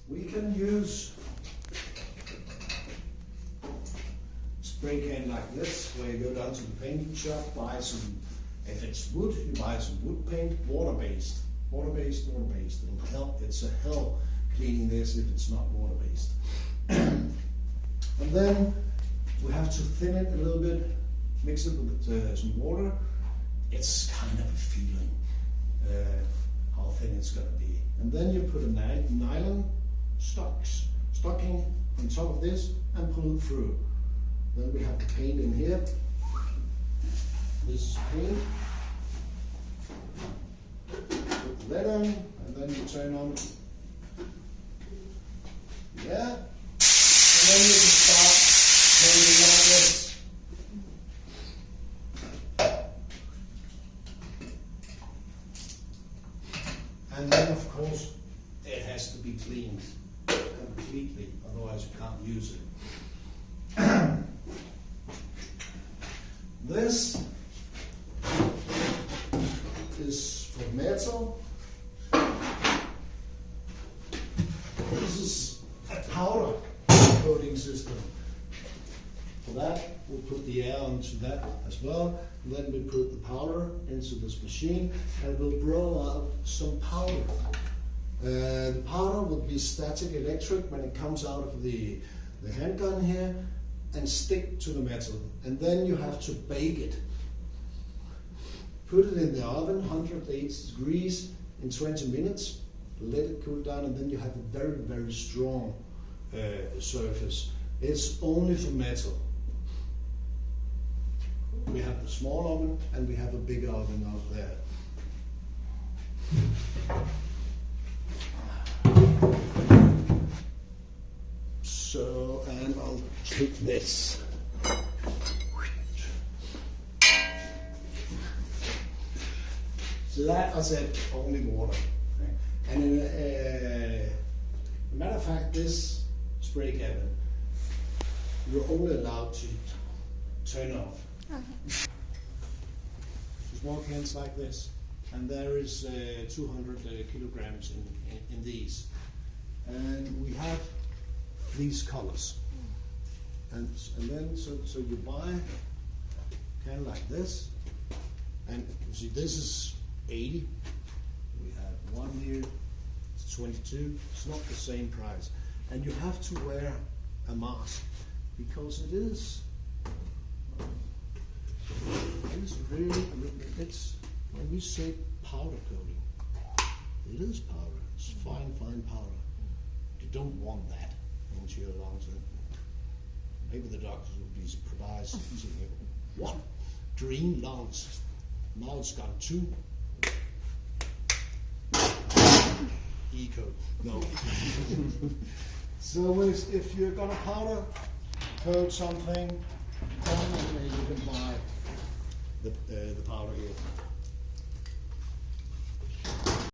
We can use spray can like this, where you go down to the painting shop, buy some, if it's wood, you buy some wood paint, water-based. Water-based. It's a hell cleaning this if it's not water-based. And then we have to thin it a little bit, mix it with some water. It's kind of a feeling how thin it's going to be. And then you put a nylon stocking on top of this and pull it through. Then we have the paint in here. This is paint. Put the lid on, and then you turn on. Yeah. And then you can start painting like this. And then, of course, it has to be cleaned completely, otherwise you can't use it. This is for metal. This is a powder coating system. For that, we'll put the air onto that as well. And then we put the powder into this machine and we'll blow out some powder. The powder will be static electric when it comes out of the handgun here and stick to the metal. And then you have to bake it. Put it in the oven, 180 degrees in 20 minutes. Let it cool down, and then you have a very, very strong surface. It's only for metal. We have the small oven and we have a big oven out there. So, and I'll take this. So that I said only water. And in a matter of fact, this spray cabin, you're only allowed to turn off. Okay. Small cans like this, and there is 200 kilograms in these. And we have these colors. And then, so you buy a can like this, and you see this is 80. We have one here, it's 22. It's not the same price. And you have to wear a mask because it is really, it's, when we say powder coating, it is powder. It's fine powder. You don't want that into your lungs. Maybe the doctors would be surprised to hear, what? Green lungs. Now it's got 2. Eco. No. So if you're gonna powder coat something, then you can buy the powder here.